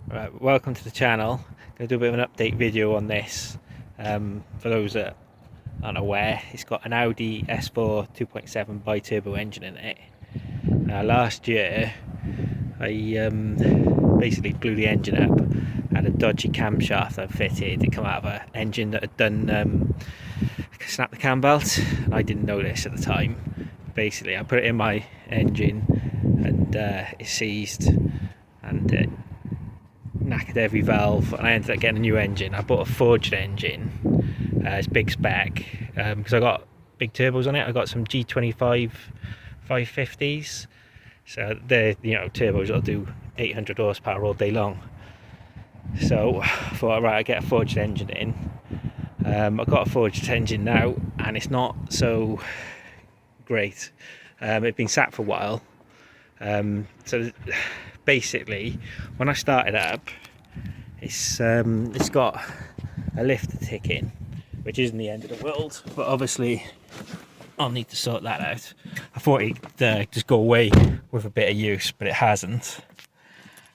Right, welcome to the channel. Going to do a bit of an update video on this. For those that aren't aware, it's got an Audi S4 2.7 bi-turbo engine in it. Now last year I basically blew the engine up. Had a dodgy camshaft I fitted. It come out of an engine that had done snapped the cam belt, and I didn't know this at the time. Basically I put it in my engine and it seized and it knackered every valve, and I ended up getting a new engine. I bought a forged engine. It's big spec because I got big turbos on it. I got some G25 550s, so they're turbos that'll do 800 horsepower all day long. So I thought, right, I get a forged engine in. I've got a forged engine now, and it's not so great. It's been sat for a while. So basically, when I started up, it's got a lifter ticking, which isn't the end of the world, but obviously I'll need to sort that out. I thought it'd just go away with a bit of use, but it hasn't.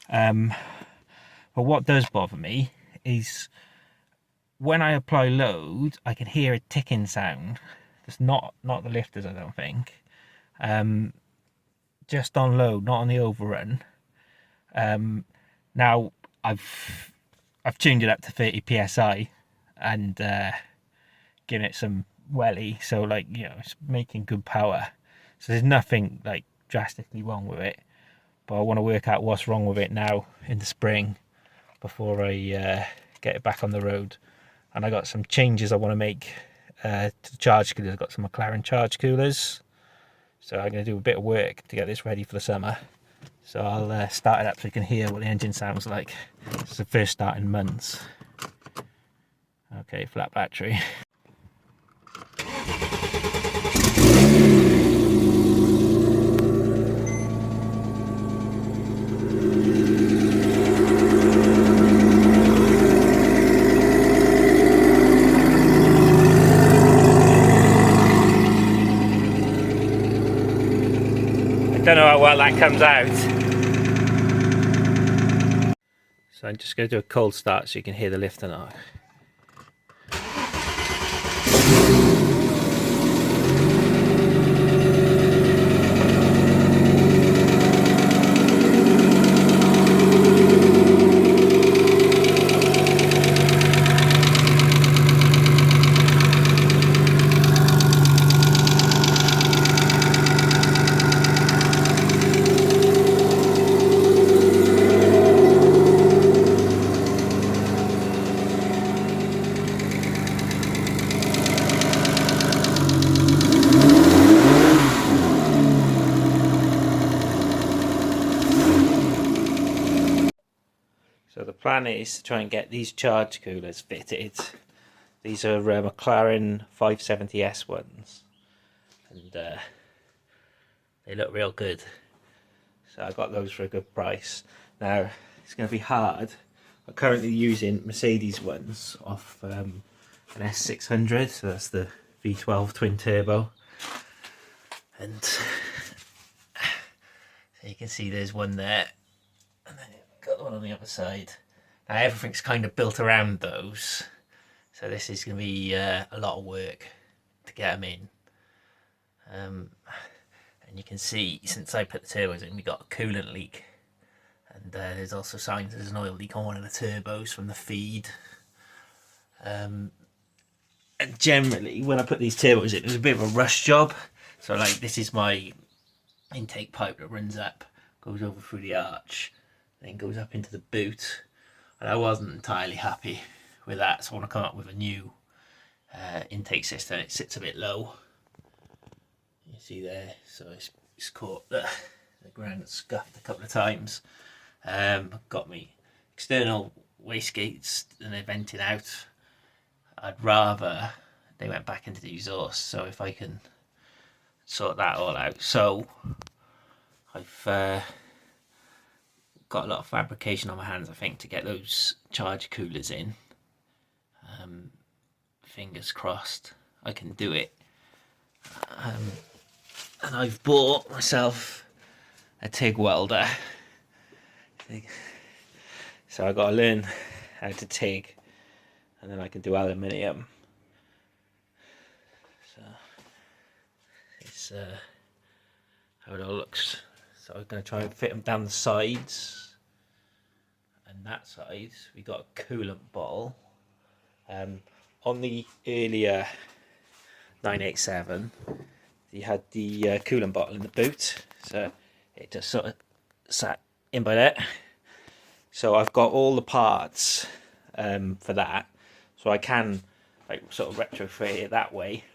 But what does bother me is when I apply load, I can hear a ticking sound. It's not the lifters, I don't think. Just on load, not on the overrun. Now I've tuned it up to 30 psi and given it some welly, so it's making good power. So there's nothing like drastically wrong with it, but I want to work out what's wrong with it now in the spring before I get it back on the road. And I got some changes I want to make to the charge coolers. I've got some Mclaren charge coolers, so I'm going to do a bit of work to get this ready for the summer. So I'll start it up so you can hear what the engine sounds like. It's the first start in months. Okay, flat battery. I don't know how well that comes out. So I'm just going to do a cold start so you can hear the lifter now. So the plan is to try and get these charge coolers fitted. These are Mclaren 570S ones, and they look real good. So I got those for a good price. Now it's going to be hard. I'm currently using Mercedes ones off an S600, so that's the V12 twin turbo. And so you can see there's one there, and then got the one on the other side. Now everything's kind of built around those, so this is going to be a lot of work to get them in. And you can see since I put the turbos in, we got a coolant leak, and there's also signs there's an oil leak on one of the turbos from the feed. And generally when I put these turbos in, it was a bit of a rush job. So like, this is my intake pipe that runs up, goes over through the arch, then goes up into the boot, and I wasn't entirely happy with that, so I want to come up with a new intake system. It sits a bit low, you see there, so it's caught the ground, scuffed a couple of times. Got me external wastegates and they're venting out. I'd rather they went back into the exhaust, so if I can sort that all out. So I've got a lot of fabrication on my hands, I think, to get those charge coolers in. Fingers crossed I can do it. And I've bought myself a TIG welder. So I got to learn how to TIG, and then I can do aluminium. So it's how it all looks. So I'm going to try and fit them down the sides, and that side we got a coolant bottle. On the earlier 987, you had the coolant bottle in the boot, so it just sort of sat in by there. So I've got all the parts for that, so I can like sort of retrofit it that way,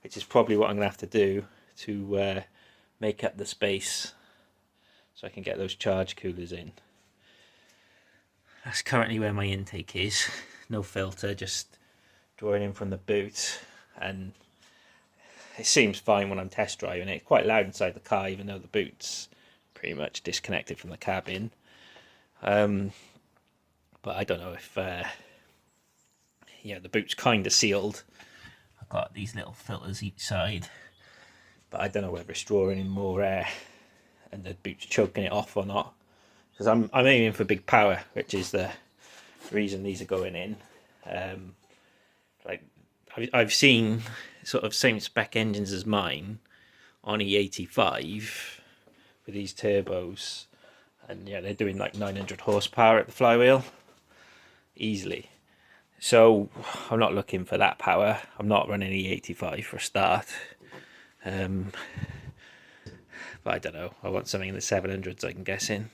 which is probably what I'm gonna have to do to make up the space so I can get those charge coolers in. That's currently where my intake is. No filter, just drawing in from the boot, and it seems fine when I'm test driving it. It's quite loud inside the car, even though the boot's pretty much disconnected from the cabin. But I don't know if the boot's kind of sealed. I've got these little filters each side, but I don't know whether it's drawing in more air and the boot's choking it off or not, because I'm aiming for big power, which is the reason these are going in. Like I've seen sort of same spec engines as mine on E85 with these turbos, and yeah, they're doing like 900 horsepower at the flywheel easily. So I'm not looking for that power. I'm not running E85 for a start. But I don't know, I want something in the 700s, I'm guessing.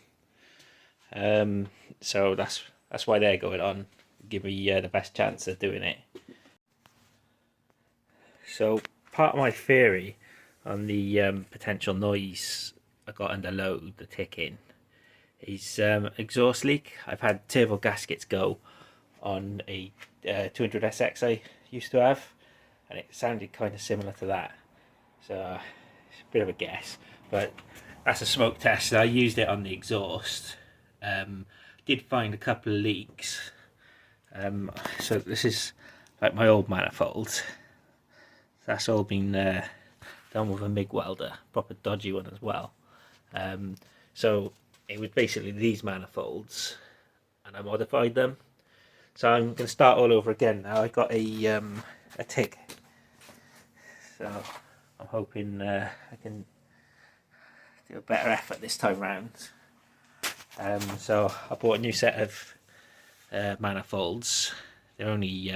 So that's why they're going on. Give me the best chance of doing it. So part of my theory on the potential noise I got under load, the ticking, is exhaust leak. I've had turbo gaskets go on a 200SX I used to have, and it sounded kind of similar to that. So it's a bit of a guess, but that's a smoke test. I used it on the exhaust. Did find a couple of leaks. So this is like my old manifold. That's all been done with a MIG welder, proper dodgy one as well. So it was basically these manifolds, and I modified them. So I'm going to start all over again now. I got a TIG, so I'm hoping I can do a better effort this time round. So I bought a new set of manifolds. They're only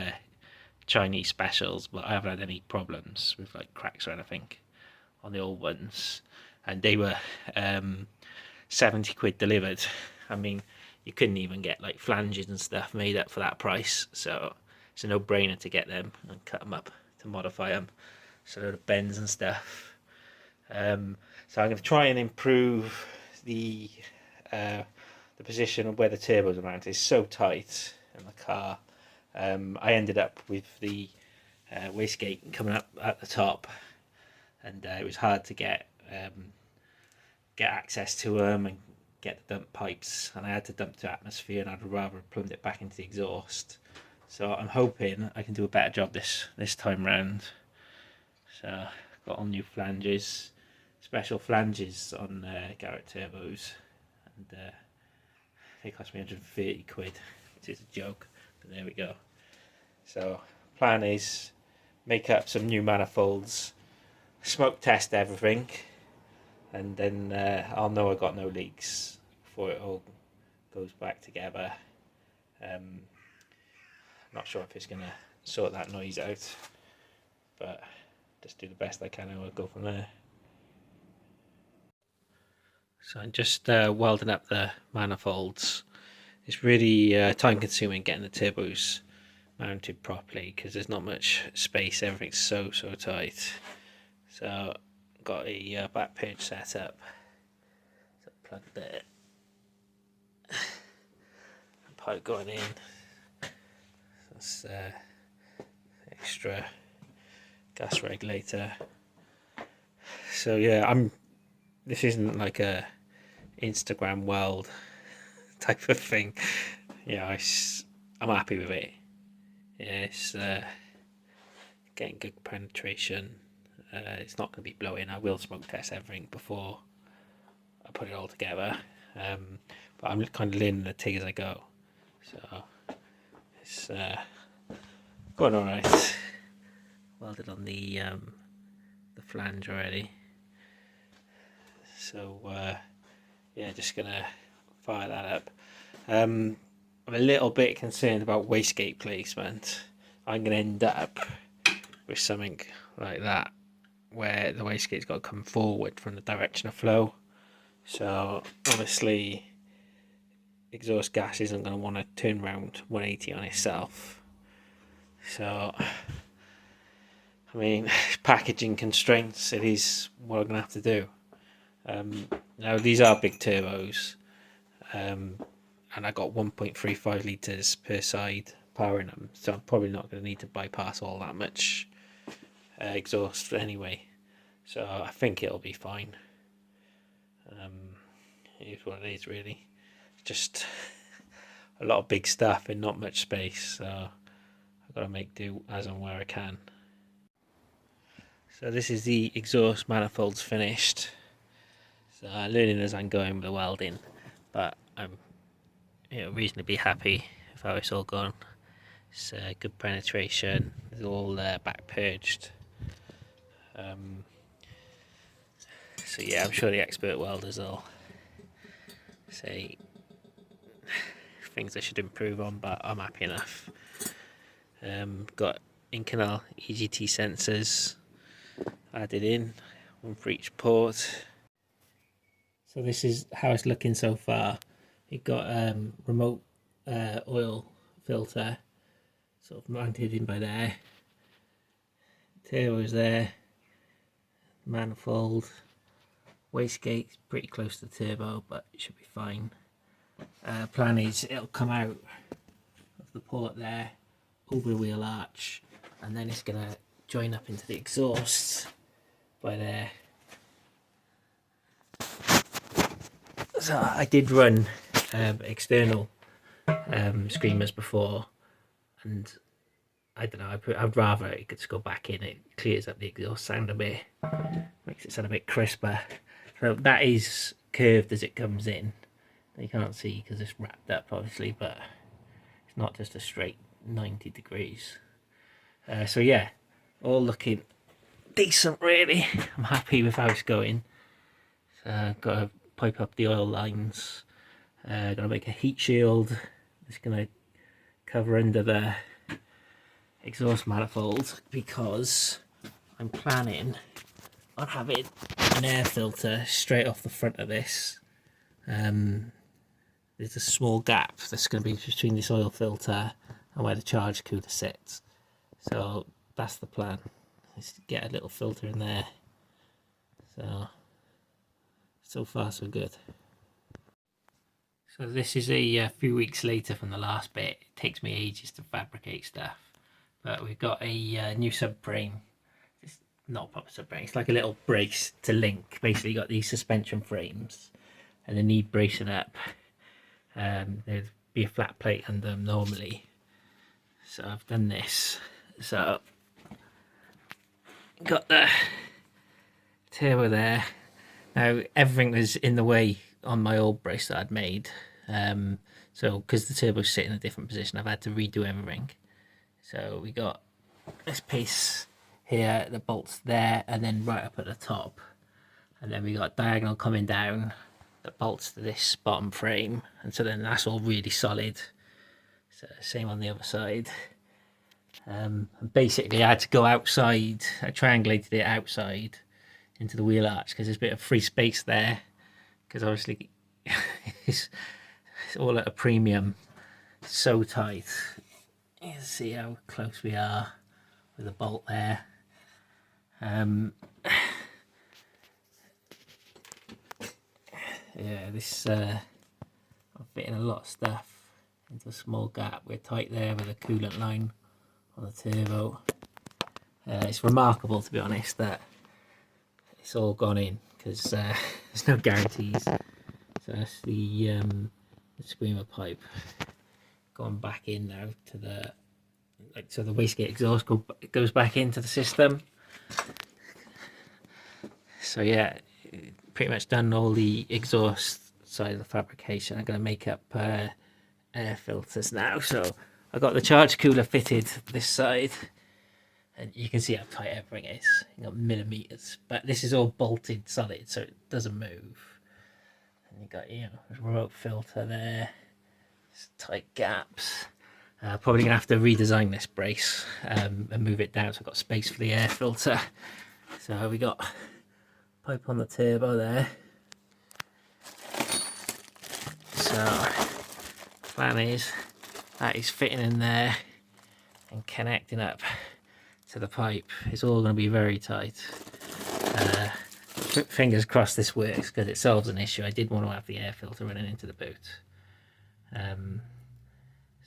Chinese specials, but I haven't had any problems with like cracks or anything on the old ones, and they were 70 quid delivered. I mean, you couldn't even get like flanges and stuff made up for that price, so it's a no-brainer to get them and cut them up to modify them, so the bends and stuff. So I'm going to try and improve the position of where the turbos are mounted. It's so tight in the car. I ended up with the wastegate coming up at the top, and it was hard to get access to them and get the dump pipes, and I had to dump to atmosphere, and I'd rather have plumbed it back into the exhaust. So I'm hoping I can do a better job this time round. So got all new flanges, special flanges on Garrett turbos, and they cost me 130 quid, which is a joke, but there we go. So plan is make up some new manifolds, smoke test everything, and then I'll know I got no leaks before it all goes back together. Not sure if it's going to sort that noise out, but just do the best I can and we'll go from there. So I'm just welding up the manifolds. It's really time consuming getting the turbos mounted properly because there's not much space, everything's so tight. So got a back page set up, so plugged it, pipe going in. That's extra gas regulator. So yeah, this isn't like a Instagram weld type of thing. Yeah, I'm happy with it. Yeah, it's getting good penetration. It's not going to be blowing. I will smoke test everything before I put it all together. But but I'm kind of learning the TIG as I go. So it's going alright. Welded on the flange already. So yeah, just gonna fire that up. I'm a little bit concerned about wastegate placement. I'm gonna end up with something like that, where the wastegate's got to come forward from the direction of flow. So obviously exhaust gas isn't going to want to turn around 180 on itself. So I mean, packaging constraints, it is what I'm going to have to do. Now these are big turbos, and I got 1.35 litres per side powering them, so I'm probably not going to need to bypass all that much exhaust anyway. So I think it'll be fine. It is what it is, really. Just a lot of big stuff and not much space, so I've got to make do as and where I can. So this is the exhaust manifolds finished. So I'm learning as I'm going with the welding, but I'm reasonably happy with how it's all gone. It's good penetration. It's all back purged. So yeah, I'm sure the expert welders will say things I should improve on, but I'm happy enough. Got in-canal EGT sensors added in, one for each port. So this is how it's looking so far. It got remote oil filter sort of mounted in by there. Turbo's there, manifold, wastegate's pretty close to the turbo, but it should be fine. Plan is it'll come out of the port there, over the wheel arch, and then it's gonna join up into the exhaust by there. So I did run external screamers before, and I don't know, I'd rather it could just go back in. It clears up the exhaust sound a bit, makes it sound a bit crisper. So that is curved as it comes in. You can't see because it's wrapped up obviously, but it's not just a straight 90 degrees. So yeah, all looking decent really. I'm happy with how it's going. So got to pipe up the oil lines. Got to make a heat shield. It's going to cover under the exhaust manifold because I'm planning on having an air filter straight off the front of this. There's a small gap that's going to be between this oil filter and where the charge cooler sits. So that's the plan, is to get a little filter in there. So far so good. So this is a few weeks later from the last bit. It takes me ages to fabricate stuff, but we've got a new subframe. It's not a proper subframe, it's like a little brace to link. Basically got these suspension frames and they need bracing up. There'd be a flat plate under them normally, so I've done this. So got the turbo there. Now everything was in the way on my old brace that I'd made, so because the turbo's sitting in a different position, I've had to redo everything. So we got this piece here, the bolts there, and then right up at the top, and then we got diagonal coming down that bolts to this bottom frame, and so then that's all really solid. So same on the other side. Basically I had to go outside. I triangulated it outside into the wheel arch because there's a bit of free space there, because obviously it's all at a premium. It's so tight. You can see how close we are with the bolt there. Yeah, this I'm fitting a lot of stuff into a small gap. We're tight there with a coolant line on the turbo. It's remarkable, to be honest, that it's all gone in, because there's no guarantees. So that's the screamer pipe going back in now to the, like, so the wastegate exhaust goes back into the system. So yeah, pretty much done all the exhaust side of the fabrication. I'm going to make up air filters now. So I got the charge cooler fitted this side, and you can see how tight everything is. You got millimeters, but this is all bolted solid, so it doesn't move. And you got, you know, a remote filter there. There's tight gaps. Probably gonna have to redesign this brace and move it down so I've got space for the air filter. So we got pipe on the turbo there. So plan is that is fitting in there and connecting up to the pipe. It's all going to be very tight. Fingers crossed this works, because it solves an issue. I did want to have the air filter running into the boot.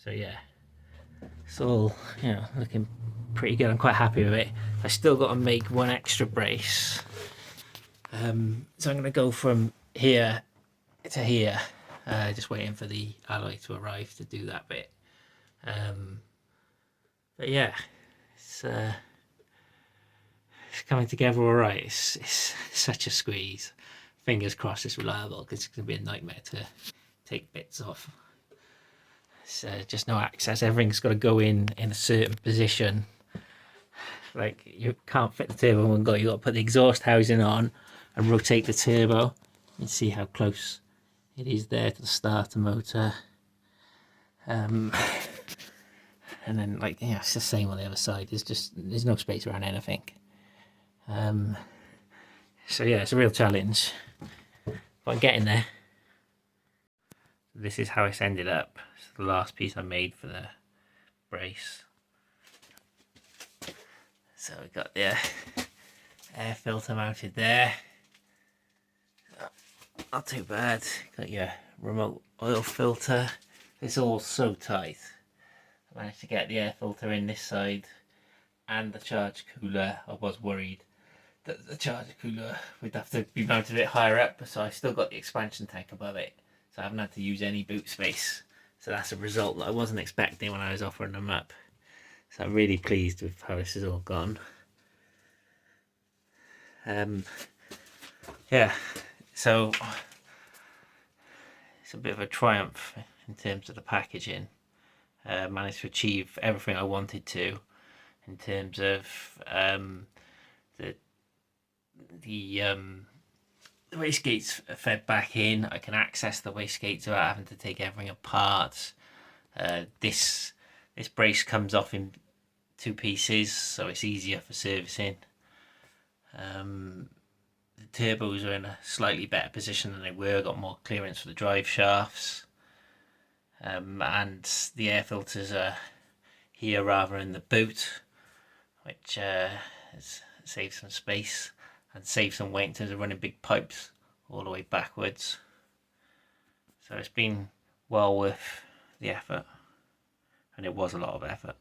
So yeah, it's all, you know, looking pretty good. I'm quite happy with it. I still got to make one extra brace. So I'm going to go from here to here. Just waiting for the alloy to arrive to do that bit. But yeah, it's coming together all right. It's such a squeeze. Fingers crossed it's reliable, because it's going to be a nightmare to take bits off. It's just no access. Everything's got to go in a certain position. Like, you can't fit the turbo in one go. You've got to put the exhaust housing on and rotate the turbo. You can see how close it is there to the starter motor. And then, like, yeah, it's the same on the other side. There's no space around anything. So yeah, it's a real challenge, but I'm getting there. This is how it's ended up. It's the last piece I made for the brace. So we got the air filter mounted there. Not too bad. Got your remote oil filter. It's all so tight. I managed to get the air filter in this side and the charge cooler. I was worried that the charge cooler would have to be mounted a bit higher up, so I still got the expansion tank above it. So I haven't had to use any boot space. So that's a result that I wasn't expecting when I was offering them up. So I'm really pleased with how this has all gone. Yeah, so it's a bit of a triumph in terms of the packaging. Managed to achieve everything I wanted to in terms of the wastegates fed back in. I can access the wastegates without having to take everything apart. This brace comes off in 2 pieces, so it's easier for servicing. The turbos are in a slightly better position than they were. Got more clearance for the drive shafts. And the air filters are here rather than the boot, which has saved some space and saved some weight in terms of running big pipes all the way backwards. So it's been well worth the effort, and it was a lot of effort.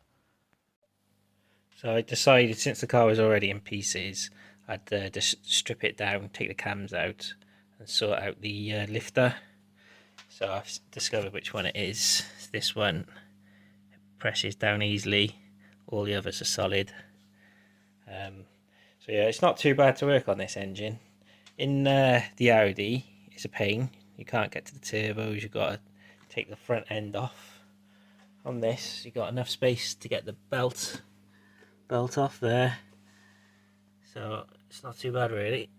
So I decided, since the car was already in pieces, I'd just strip it down, take the cams out and sort out the lifter. So I've discovered which one it is. It's this one. It presses down easily. All the others are solid. So yeah, it's not too bad to work on this engine. In the Audi, it's a pain. You can't get to the turbos. You've got to take the front end off. On this, you've got enough space to get the belt off there. So it's not too bad really.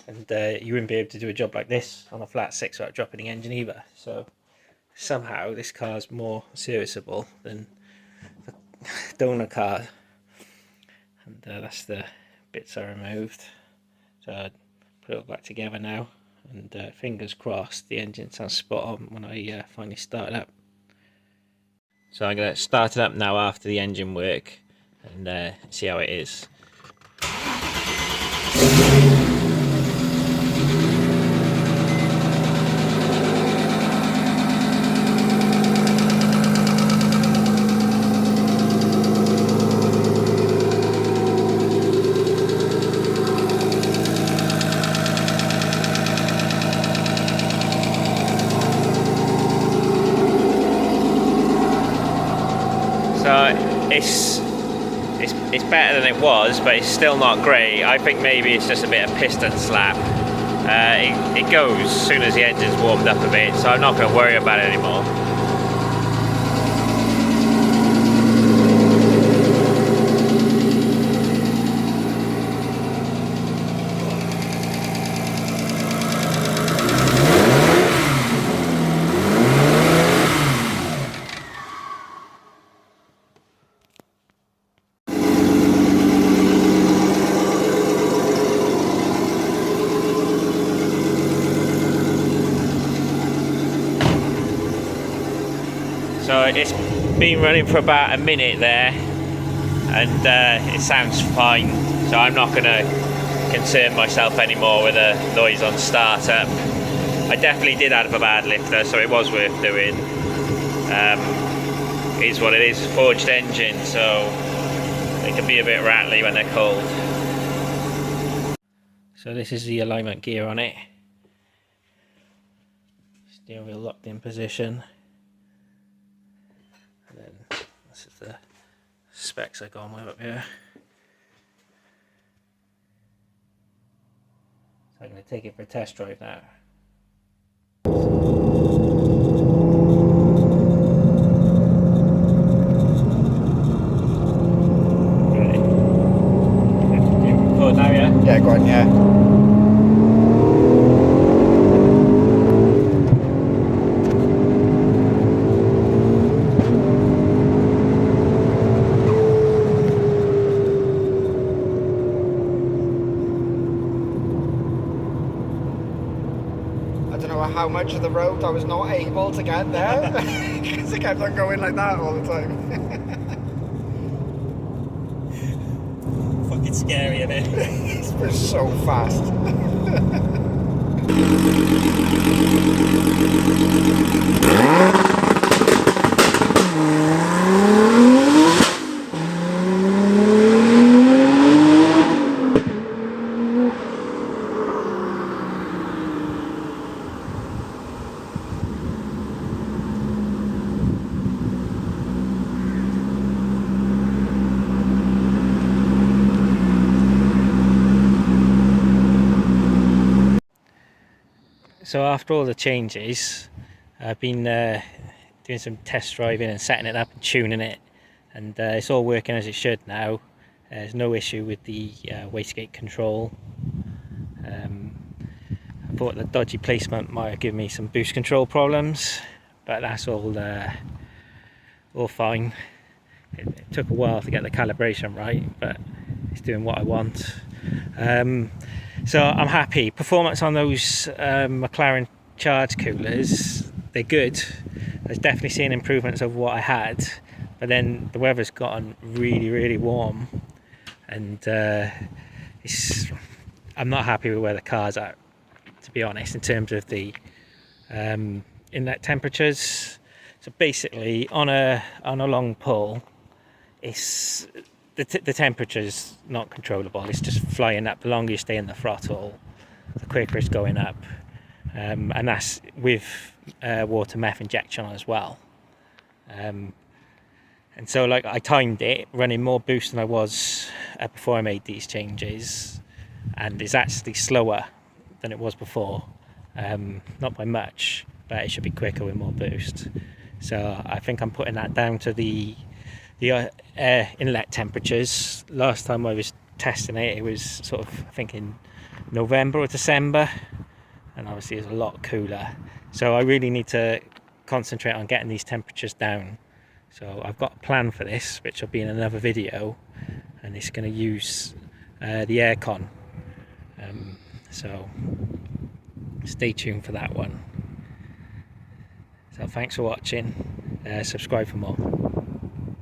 And you wouldn't be able to do a job like this on a flat 6 without dropping the engine either. So somehow this car's more serviceable than the donor car. And that's the bits I removed. So I put it all back together now, and fingers crossed the engine sounds spot on when I finally start it up. So I'm going to start it up now after the engine work and see how it is. So it's better than it was, but it's still not great. I think maybe it's just a bit of piston slap. it goes as soon as the engine's warmed up a bit, so I'm not going to worry about it anymore. So it's been running for about a minute there, and it sounds fine, so I'm not going to concern myself anymore with a noise on startup. I definitely did have a bad lifter, so it was worth doing. It is what it is, forged engine, so they can be a bit rattly when they're cold. So this is the alignment gear on it. Steering wheel locked in position. And then this is the specs I've gone with up here. So I'm going to take it for a test drive now. Right. You record now, yeah? Yeah, go on, yeah. How much of the road I was not able to get there because I kept on going like that all the time. Fucking scary, isn't it? It was so fast. So after all the changes, I've been doing some test driving and setting it up and tuning it, and it's all working as it should now. There's no issue with the wastegate control. I thought the dodgy placement might have given me some boost control problems, but that's all fine. It took a while to get the calibration right, but it's doing what I want. So I'm happy. Performance on those Mclaren charge coolers, they're good. I was definitely seeing improvements over what I had, but then the weather's gotten really warm, and I'm not happy with where the car's at, to be honest, in terms of the inlet temperatures. So basically, on a long pull, it's the temperature's not controllable. It's just flying up. The longer you stay in the throttle, the quicker it's going up, and that's with water meth injection as well. And so, like, I timed it running more boost than I was before I made these changes, and it's actually slower than it was before. Not by much, but it should be quicker with more boost. So I think I'm putting that down to the air inlet temperatures. Last time I was testing it, it was sort of, I think, in November or December, and obviously it's a lot cooler. So I really need to concentrate on getting these temperatures down. So I've got a plan for this, which will be in another video, and it's going to use the aircon. So stay tuned for that one. So thanks for watching. Subscribe for more.